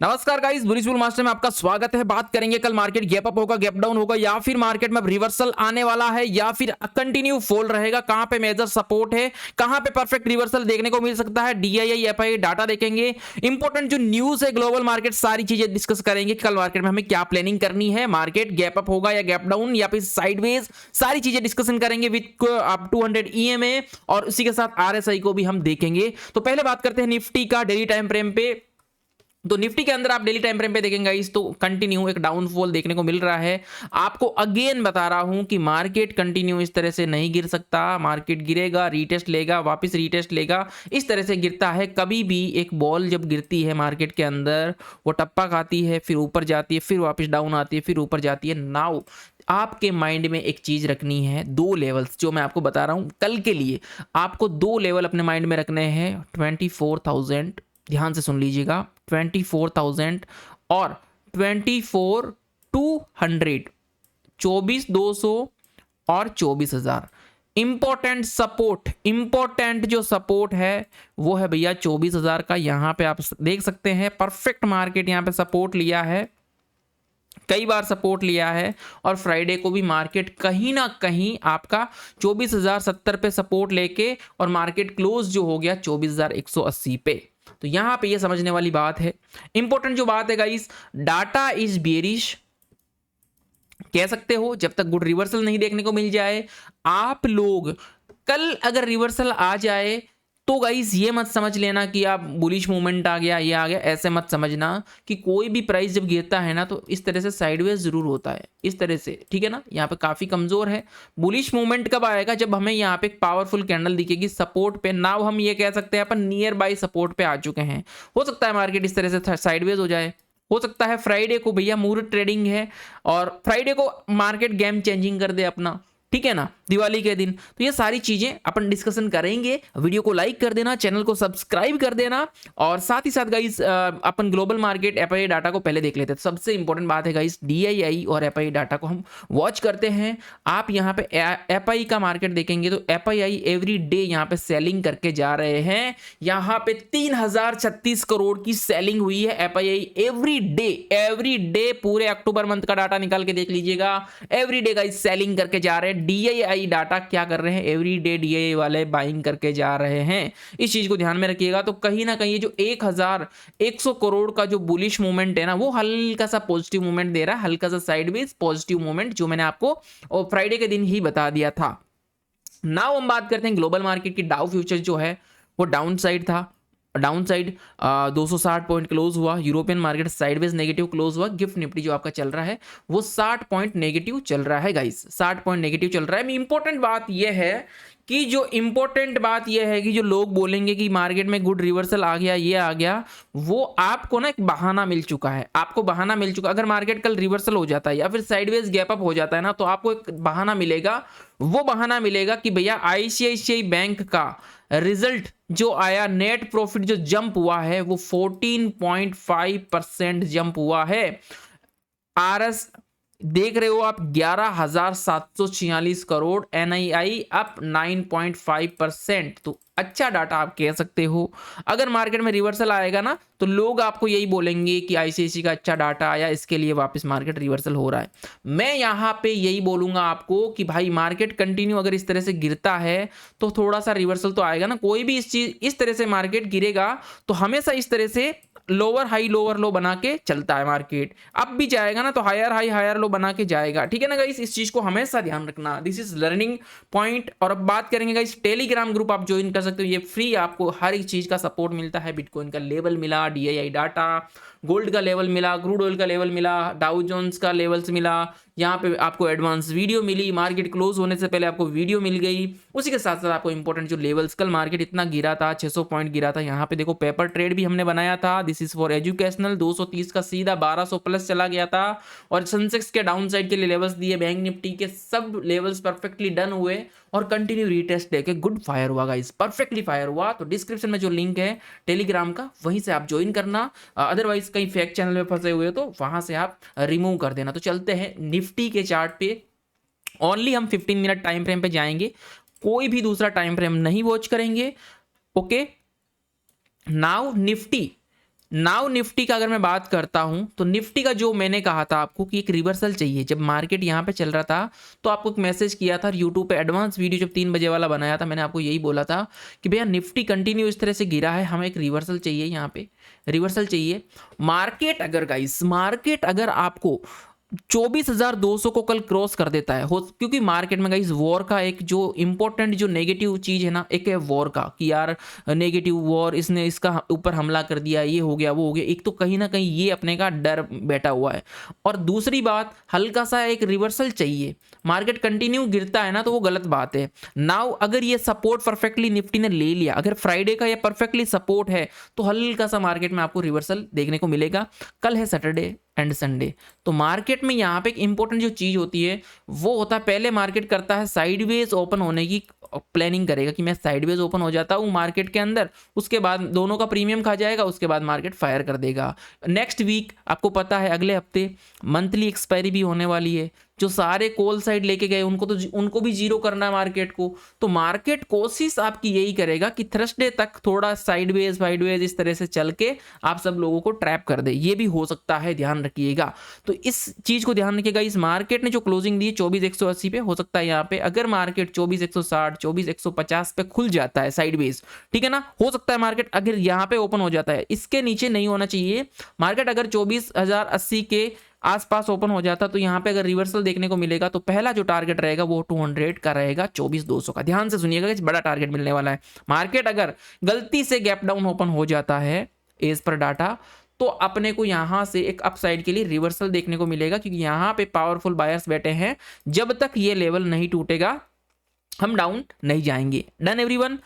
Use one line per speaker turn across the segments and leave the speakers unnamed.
नमस्कार guys, bullish bull master में आपका स्वागत है। बात करेंगे कल मार्केट गैप अप होगा, गैप डाउन होगा या फिर मार्केट में रिवर्सल आने वाला है या फिर कंटिन्यू फॉल रहेगा। कहां पे मेजर सपोर्ट है, कहां पे परफेक्ट रिवर्सल देखने को मिल सकता है, डीआईआई एफआईआई डाटा देखेंगे। इंपॉर्टेंट जो न्यूज है ग्लोबल मार्केट, सारी चीजें डिस्कस करेंगे। कल मार्केट में हमें क्या प्लानिंग करनी है, मार्केट गैप अप होगा या गैप डाउन या फिर साइडवेज, सारी चीजें डिस्कशन करेंगे विद अप 200 ईएमए और उसी के साथ आरएसआई को भी हम देखेंगे। तो पहले बात करते हैं निफ्टी का डेली टाइम फ्रेम पे। तो निफ्टी के अंदर आप डेली टाइम फ्रेम पे देखेंगे इस तो कंटिन्यू एक डाउनफॉल देखने को मिल रहा है। आपको अगेन बता रहा हूं कि मार्केट कंटिन्यू इस तरह से नहीं गिर सकता। मार्केट गिरेगा, रीटेस्ट लेगा, वापस रीटेस्ट लेगा, इस तरह से गिरता है। कभी भी एक बॉल जब गिरती है मार्केट के अंदर, वो टप्पा खाती है, फिर ऊपर जाती है, फिर वापस डाउन आती है, फिर ऊपर जाती है। नाउ आपके माइंड में एक चीज रखनी है, दो लेवल्स जो मैं आपको बता रहा हूं कल के लिए। आपको दो लेवल अपने माइंड में रखने हैं। 24,000, ध्यान से सुन लीजिएगा, 24,000 और 24,200, 24,200 और 24,000। इंपॉर्टेंट सपोर्ट, इंपॉर्टेंट जो सपोर्ट है वो है भैया 24,000 का। यहां पे आप देख सकते हैं परफेक्ट मार्केट यहां पे सपोर्ट लिया है, कई बार सपोर्ट लिया है। और फ्राइडे को भी मार्केट कहीं ना कहीं आपका 24,070 पे सपोर्ट लेके और मार्केट क्लोज जो हो गया 24,180 पे। तो यहां पे ये समझने वाली बात है। इंपॉर्टेंट जो बात है गाइस, डाटा इज बेरिश कह सकते हो जब तक गुड रिवर्सल नहीं देखने को मिल जाए। आप लोग कल अगर रिवर्सल आ जाए तो गाइस ये मत समझ लेना कि आप बुलिश मूवमेंट आ गया, ये आ गया, ऐसे मत समझना कि कोई भी प्राइस जब गिरता है ना तो इस तरह से साइडवेज जरूर होता है, इस तरह से, ठीक है ना। यहाँ पे काफी कमजोर है। बुलिश मूवमेंट कब आएगा, जब हमें यहाँ पे एक पावरफुल कैंडल दिखेगी सपोर्ट पे। नाउ हम ये कह सकते हैं अपन नियर बाय सपोर्ट पे आ चुके हैं। हो सकता है मार्केट इस तरह से साइडवेज हो जाए, हो सकता है फ्राइडे को भैया मुहूर्त ट्रेडिंग है और फ्राइडे को मार्केट गेम चेंजिंग कर दे अपना, ठीक है ना, दिवाली के दिन। तो ये सारी चीजें अपन डिस्कशन करेंगे। वीडियो को लाइक कर देना, चैनल को सब्सक्राइब कर देना और साथ ही साथ गाइस अपन ग्लोबल मार्केट एफआईआई डाटा को पहले देख लेते हैं। सबसे इंपॉर्टेंट बात है गाइस, डीआईआई और एफआईआई डाटा को हम वॉच करते हैं। आप यहाँ पे एफआई का मार्केट देखेंगे तो एफआईआई एवरी डे यहाँ पे सेलिंग करके जा रहे हैं। यहाँ पे 3,036 करोड़ की सेलिंग हुई है FII every day, every day. पूरे अक्टूबर मंथ का डाटा निकाल के देख लीजिएगा, एवरी डे गाइस सेलिंग करके जा रहे हैं। डीआईआई डाटा क्या कर रहे हैं, एवरी डे डीआईआई वाले बाइंग करके जा रहे हैं। इस चीज को ध्यान में रखिएगा। तो कहीं ना कहीं जो 1,100 करोड़ का जो बुलिश मूवमेंट है ना, वो हल्का सा पॉजिटिव मूवमेंट दे रहा है, हल्का सा साइडवेज पॉजिटिव मूवमेंट, जो मैंने आपको फ्राइडे के दिन ही बता दिया था। नाउ हम बात करते हैं ग्लोबल मार्केट की। डाउ फ्यूचर जो है वो डाउन साइड था, डाउन साइड 260 पॉइंट क्लोज हुआ। European market sideways negative close हुआ। गिफ्ट निफ्टी जो आपका चल रहा है वो 60 पॉइंट नेगेटिव चल रहा है गाइस, 60 पॉइंट नेगेटिव चल रहा है। इंपॉर्टेंट बात यह है कि जो लोग बोलेंगे कि मार्केट में गुड रिवर्सल आ गया, ये आ गया, वो आपको ना एक बहाना मिल चुका है, आपको बहाना मिल चुका। अगर मार्केट कल रिवर्सल हो जाता है या फिर साइडवेज गैप अप हो जाता है ना, तो आपको एक बहाना मिलेगा। वो बहाना मिलेगा कि भैया आईसीआईसीआई बैंक का रिजल्ट जो आया, नेट प्रॉफिट जो जंप हुआ है वो 14.5% जंप हुआ है। आरएस देख रहे हो आप 11,746 करोड़, एनआईआई अप 9.5%। तो अच्छा डाटा आप कह सकते हो। अगर मार्केट में रिवर्सल आएगा ना तो लोग आपको यही बोलेंगे कि आईसीआईसी का अच्छा डाटा आया, इसके लिए वापस मार्केट रिवर्सल हो रहा है। मैं यहां पे यही बोलूंगा आपको कि भाई मार्केट कंटिन्यू अगर इस तरह से गिरता है तो थोड़ा सा रिवर्सल तो आएगा ना। कोई भी इस तरह से मार्केट गिरेगा तो हमेशा इस तरह से लोअर हाई लोअर लो बना के चलता है मार्केट। अब भी जाएगा ना तो हायर हाई हायर लो बना के जाएगा, ठीक है ना गाइस। इस चीज को हमेशा ध्यान रखना, दिस इज लर्निंग पॉइंट। और अब बात करेंगे गाइस, टेलीग्राम ग्रुप आप ज्वाइन कर सकते हो, ये फ्री, आपको हर एक चीज का सपोर्ट मिलता है। बिटकॉइन का लेवल मिला, डीआईआई डाटा, गोल्ड का लेवल मिला, क्रूड ऑयल का लेवल मिला, डाउ जोन्स का लेवल्स मिला, यहाँ पे आपको एडवांस वीडियो मिली, मार्केट क्लोज होने से पहले आपको वीडियो मिल गई। उसी के साथ साथ आपको इंपॉर्टेंट जो लेवल्स, कल मार्केट इतना गिरा था, 600 पॉइंट गिरा था, यहाँ पे देखो पेपर ट्रेड भी हमने बनाया था, दिस इज फॉर एजुकेशनल। 230 का सीधा 1200 प्लस चला गया था। और सेंसेक्स के डाउन साइड के लिए लेवल्स दिए, बैंक निफ्टी के सब लेवल्स परफेक्टली डन हुए और कंटिन्यू रीटेस्ट देके गुड फायर हुआ गाइस, परफेक्टली फायर हुआ। तो डिस्क्रिप्शन में जो लिंक है टेलीग्राम का, वहीं से आप ज्वाइन करना। अदरवाइज कहीं फेक चैनल में फंसे हुए तो वहां से आप रिमूव कर देना। तो चलते हैं निफ्टी के चार्ट पे। ओनली हम 15 मिनट टाइम फ्रेम पे जाएंगे, कोई भी दूसरा टाइम फ्रेम नहीं वॉच करेंगे। Okay, now Nifty now Nifty का अगर मैं बात करता हूं तो निफ्टी का जो मैंने कहा था आपको कि एक रिवर्सल चाहिए, जब मार्केट यहां पे चल रहा था तो आपको एक मैसेज किया था यूट्यूब पे, एडवांस वीडियो जब 3 बजे वाला बनाया था, मैंने आपको यही बोला था कि भैया निफ्टी कंटिन्यू इस तरह से गिरा है, हमें एक रिवर्सल चाहिए, यहाँ पे रिवर्सल चाहिए। मार्केट अगर गाइस, मार्केट अगर आपको 24,200 को कल क्रॉस कर देता है, हो क्योंकि मार्केट में गाइस वॉर का एक जो इंपॉर्टेंट जो नेगेटिव चीज है ना, एक है वॉर का कि यार नेगेटिव वॉर, इसने इसका ऊपर हमला कर दिया, ये हो गया वो हो गया, एक तो कहीं ना कहीं ये अपने का डर बैठा हुआ है, और दूसरी बात हल्का सा एक रिवर्सल चाहिए। मार्केट कंटिन्यू गिरता है ना तो वो गलत बात है। नाउ अगर ये सपोर्ट परफेक्टली निफ्टी ने ले लिया, अगर फ्राइडे का ये परफेक्टली सपोर्ट है तो हल्का सा मार्केट में आपको रिवर्सल देखने को मिलेगा। कल है सैटरडे एंड संडे, तो मार्केट में यहाँ पे एक इंपॉर्टेंट जो चीज होती है वो होता है, पहले मार्केट करता है साइडवेज ओपन होने की प्लानिंग करेगा कि मैं साइडवेज ओपन हो जाता हूँ मार्केट के अंदर, उसके बाद दोनों का प्रीमियम खा जाएगा, उसके बाद मार्केट फायर कर देगा। नेक्स्ट वीक आपको पता है अगले हफ्ते मंथली एक्सपायरी भी होने वाली है, जो सारे कॉल साइड लेके गए उनको तो उनको भी जीरो करना है मार्केट को। तो मार्केट कोशिश आपकी यही करेगा कि थर्सडे तक थोड़ा साइडवेज वाइडवेज इस तरह से चल के आप सब लोगों को ट्रैप कर दे, ये भी हो सकता है, ध्यान रखिएगा। तो इस चीज को ध्यान रखिएगा। इस मार्केट ने जो क्लोजिंग दी 24,180 पे, हो सकता है यहाँ पे अगर मार्केट 24,160 24,150 पे खुल जाता है साइडवेज, ठीक है ना, हो सकता है मार्केट अगर यहाँ पे ओपन हो जाता है, इसके नीचे नहीं होना चाहिए मार्केट। अगर 24,080 के आसपास ओपन हो जाता तो यहाँ पे अगर रिवर्सल देखने को मिलेगा तो पहला जो टारगेट रहेगा वो 200 का रहेगा, 24,200 का। ध्यान से सुनिएगा कि बड़ा टारगेट मिलने वाला है। मार्केट अगर गलती से गैप डाउन ओपन हो जाता है एज पर डाटा, तो अपने को यहां से एक अपसाइड के लिए रिवर्सल देखने को मिलेगा, क्योंकि यहां पे पावरफुल बायर्स बैठे हैं। जब तक ये लेवल नहीं टूटेगा हम डाउन नहीं जाएंगे। Done everyone.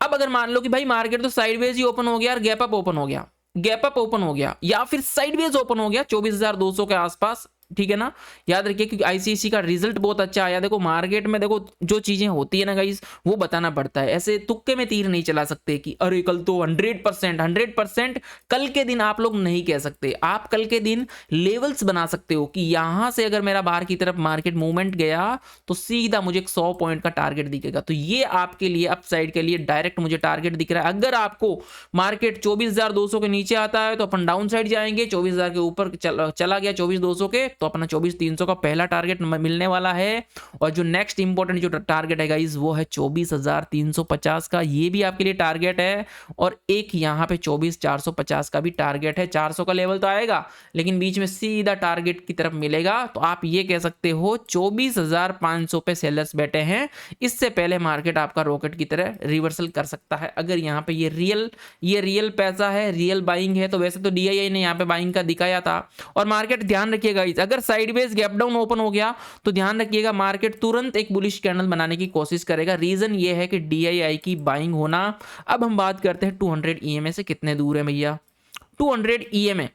अब अगर मान लो कि भाई मार्केट तो साइडवेज ही ओपन हो गया और गैप अप ओपन हो गया, गैप अप ओपन हो गया या फिर साइडवेज ओपन हो गया 24,200 के आसपास, ठीक है ना, याद रखिए क्योंकि आईसीआईसी का रिजल्ट बहुत अच्छा आया। देखो मार्केट में देखो जो चीजें होती है ना गाइस वो बताना पड़ता है, ऐसे तुक्के में तीर नहीं चला सकते कि अरे कल तो 100% कल के दिन आप लोग नहीं कह सकते। आप कल के दिन लेवल्स बना सकते हो कि यहां से अगर मेरा बाहर की तरफ मार्केट मूवमेंट गया तो सीधा मुझे 100 पॉइंट का टारगेट दिखेगा। तो ये आपके लिए अपसाइड के लिए डायरेक्ट मुझे टारगेट दिख रहा है। अगर आपको मार्केट 24,200 के नीचे आता है तो अपन डाउन साइड जाएंगे, 24,000 के ऊपर चला गया 24,200 के तो अपना 24,300 का पहला टारगेट मिलने वाला है। और जो नेक्स्ट इंपॉर्टेंट जो टारगेट है गाइस वो है 24,350 का, ये भी आपके लिए टारगेट है। और एक यहाँ पे 24,450 का भी टारगेट है। 400 का लेवल तो आएगा लेकिन बीच में सीधा टारगेट की तरफ मिलेगा। तो आप ये कह सकते हो 24,500 पे सेलर्स बैठे हैं, इससे पहले मार्केट आपका रॉकेट की तरह रिवर्सल कर सकता है। अगर यहाँ पे ये रियल पैसा है, रियल बाइंग है, तो वैसे तो डीआईआई ने यहाँ पे बाइंग का दिखाया था। और मार्केट ध्यान रखिएगा अगर साइडवेज गैप डाउन ओपन हो गया तो ध्यान रखिएगा मार्केट तुरंत एक बुलिश कैंडल बनाने की कोशिश करेगा। रीजन ये है कि डीआईआई की बाइंग होना। अब हम बात करते हैं 200 ईएमए से कितने दूर है भैया। 200 ईएमए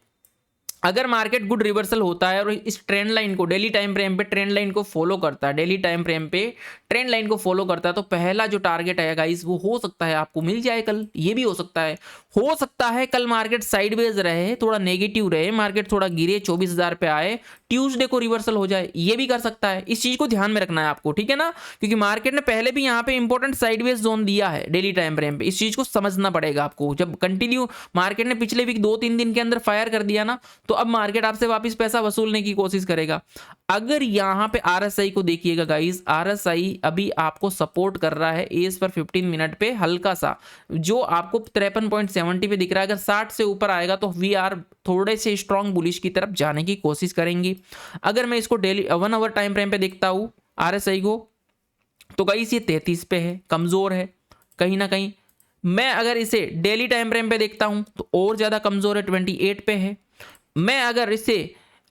अगर मार्केट गुड रिवर्सल होता है और इस ट्रेंड लाइन को डेली टाइम फ्रेम पे ट्रेंड लाइन को फॉलो करता है, डेली टाइम फ्रेम पे ट्रेंड लाइन को फॉलो करता है, तो पहला जो टारगेट है गाइस वो हो सकता है आपको मिल जाए कल। ये भी हो सकता है कल मार्केट साइडवेज रहे, थोड़ा नेगेटिव रहे, मार्केट थोड़ा गिरे 24,000 पे आए, ट्यूसडे को रिवर्सल हो जाए, ये भी कर सकता है। इस चीज को ध्यान में रखना है आपको, ठीक है ना, क्योंकि मार्केट ने पहले भी यहाँ पे इंपॉर्टेंट साइडवेज जोन दिया है डेली टाइम फ्रेम पे। इस चीज को समझना पड़ेगा आपको। जब कंटिन्यू मार्केट ने पिछले वीक 2-3 दिन के अंदर फायर कर दिया ना, तो अब मार्केट आपसे वापस पैसा वसूलने की कोशिश करेगा। अगर यहां पे आरएसआई को देखिएगा गाइस, आरएसआई अभी आपको सपोर्ट कर रहा है एज पर 15 मिनट पे हल्का सा, जो आपको 53.70 पे दिख रहा है। अगर 60 से ऊपर आएगा तो वी आर थोड़े से स्ट्रॉन्ग बुलिश की तरफ जाने की कोशिश करेंगे। अगर मैं इसको डेली 1 आवर टाइम फ्रेम पे देखता हूं आरएसआई को, तो गाइस ये 33 पे है, कमजोर है कहीं ना कहीं। मैं अगर इसे डेली टाइम फ्रेम पे देखता हूं तो और ज्यादा कमजोर है, 28 पे है। मैं अगर इसे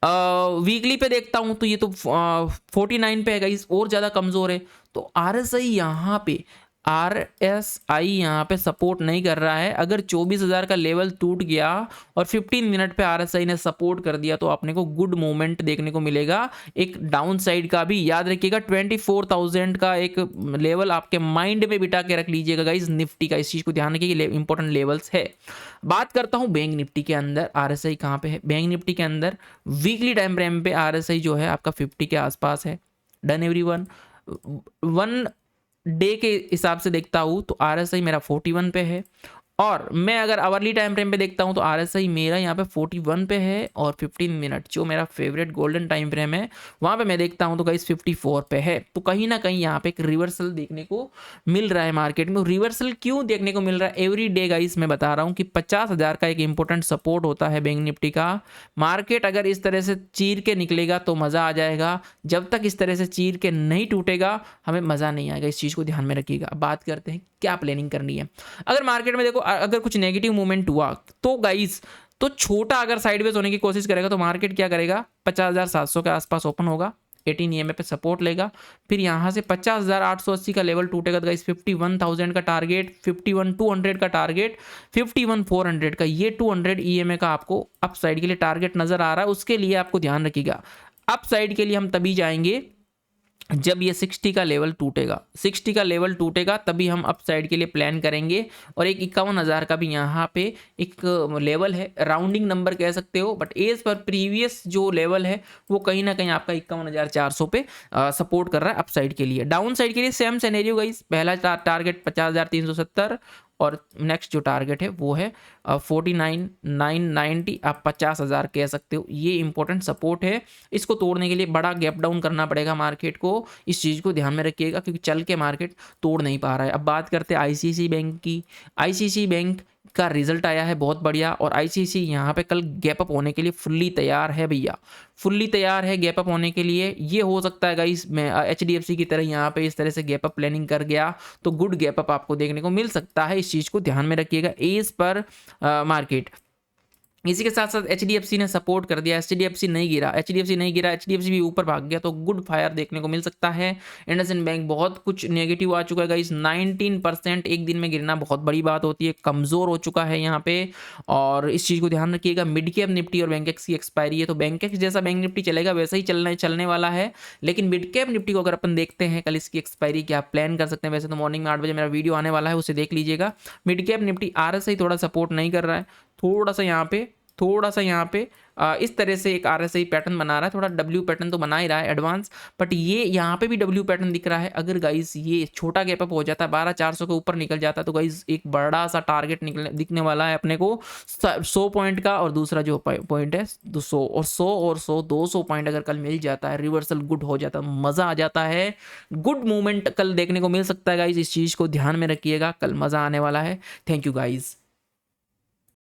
वीकली पे देखता हूं तो ये तो 49 पे है गाइस, और ज्यादा कमजोर है। तो आरएसआई यहां पे यहाँ पे सपोर्ट नहीं कर रहा है। अगर 24,000 का लेवल टूट गया और 15 मिनट पे आरएसआई ने सपोर्ट कर दिया तो आपने को गुड मूवमेंट देखने को मिलेगा। एक डाउन साइड का भी याद रखिएगा, 24,000 का एक लेवल आपके माइंड में बिठा के रख लीजिएगा गाइस निफ्टी का। इस चीज को ध्यान रखिए, इंपॉर्टेंट लेवल्स है। बात करता हूं बैंक निफ्टी के अंदर आरएसआई कहां पे है। बैंक निफ्टी के अंदर वीकली टाइम फ्रेम पे आरएसआई जो है आपका 50 के आसपास है। Done everyone. 1 डे के हिसाब से देखता हूं तो आरएसआई मेरा 41 पे है और मैं अगर आवरली टाइम फ्रेम पे देखता हूँ तो आरएसआई मेरा यहाँ पे 41 पे है और 15 मिनट जो मेरा फेवरेट गोल्डन टाइम फ्रेम है वहाँ पे मैं देखता हूँ तो गाइस 54 पे है। तो कहीं ना कहीं यहाँ पे एक रिवर्सल देखने को मिल रहा है मार्केट में। रिवर्सल क्यों देखने को मिल रहा है? एवरी डे गाइस मैं बता रहा हूँ कि 50,000 का एक इंपॉर्टेंट सपोर्ट होता है बैंक निफ्टी का। मार्केट अगर इस तरह से चीर के निकलेगा तो मज़ा आ जाएगा, जब तक इस तरह से चीर के नहीं टूटेगा हमें मज़ा नहीं आएगा। इस चीज़ को ध्यान में रखिएगा। अब बात करते हैं क्या प्लानिंग करनी है। अगर मार्केट में देखो अगर कुछ नेगेटिव मूवमेंट हुआ तो गाइस तो छोटा अगर साइडवेज होने की कोशिश करेगा तो मार्केट क्या करेगा, 50,700 के आसपास ओपन होगा, 18 ईएमए पे सपोर्ट लेगा, फिर यहाँ से 50,880 का लेवल टूटेगा तो गाइस 51,000 का टारगेट, 51,200 का टारगेट, 51,400 का, ये 200 ईएमए का आपको अप साइड के लिए टारगेट नजर आ रहा है। उसके लिए आपको ध्यान रखिएगा अप साइड के लिए हम तभी जाएंगे जब ये 60 का लेवल टूटेगा, 60 का लेवल टूटेगा तभी हम अप साइड के लिए प्लान करेंगे। और एक 51,000 का भी यहाँ पे एक लेवल है, राउंडिंग नंबर कह सकते हो, बट एज पर प्रीवियस जो लेवल है वो कहीं ना कहीं आपका 51,400 पे सपोर्ट कर रहा है अप साइड के लिए। डाउन साइड के लिए सेम सिनेरियो गाइस, पहला टारगेट 50,370 और नेक्स्ट जो टारगेट है वो है 49,990, आप 50,000 कह सकते हो। ये इंपॉर्टेंट सपोर्ट है, इसको तोड़ने के लिए बड़ा गैप डाउन करना पड़ेगा मार्केट को। इस चीज़ को ध्यान में रखिएगा क्योंकि चल के मार्केट तोड़ नहीं पा रहा है। अब बात करते हैं आईसीआईसीआई बैंक की। आईसीआईसीआई बैंक का रिजल्ट आया है बहुत बढ़िया और आईसीआईसीआई यहाँ पे कल गैप अप होने के लिए फुल्ली तैयार है भैया, फुल्ली तैयार है गैप अप होने के लिए। ये हो सकता है गाइस मैं एचडीएफसी की तरह यहाँ पे इस तरह से गैप अप प्लानिंग कर गया तो गुड गैप अप आपको देखने को मिल सकता है। इस चीज़ को ध्यान में रखिएगा एज पर मार्केट। इसी के साथ साथ एचडीएफसी ने सपोर्ट कर दिया, एचडीएफसी नहीं गिरा, एचडीएफसी नहीं गिरा, एचडीएफसी भी ऊपर भाग गया तो गुड फायर देखने को मिल सकता है। इंडसइंड बैंक बहुत कुछ नेगेटिव आ चुका है गाइस, 19% एक दिन में गिरना बहुत बड़ी बात होती है, कमज़ोर हो चुका है यहाँ पे। और इस चीज़ को ध्यान रखिएगा। मिड कैप निफ्टी और बैंकेक्स की एक्सपायरी है तो बैंकेक्स जैसा बैंक निफ्टी चलेगा वैसा ही चलने वाला है, लेकिन मिड कैप निफ्टी को अगर अपन देखते हैं कल इसकी एक्सपायरी क्या प्लान कर सकते हैं। वैसे तो मॉर्निंग में 8 बजे मेरा वीडियो आने वाला है, उसे देख लीजिएगा। मिड कैप निफ्टी आरएसआई थोड़ा सपोर्ट नहीं कर रहा है, थोड़ा सा यहाँ पे इस तरह से एक आरएसआई पैटर्न बना रहा है, थोड़ा डब्ल्यू पैटर्न तो बना ही रहा है एडवांस, बट ये यहाँ पे भी डब्ल्यू पैटर्न दिख रहा है। अगर गाइस ये छोटा गैप अप हो जाता है 12,400 के ऊपर निकल जाता है तो गाइस एक बड़ा सा टारगेट दिखने वाला है अपने को 100 पॉइंट का, और दूसरा जो पॉइंट है 200 और 100 और 100 200 पॉइंट अगर कल मिल जाता है, रिवर्सल गुड हो जाता है, मज़ा आ जाता है, गुड मूवमेंट कल देखने को मिल सकता है गाइस। इस चीज़ को ध्यान में रखिएगा, कल मज़ा आने वाला है। Thank you guys.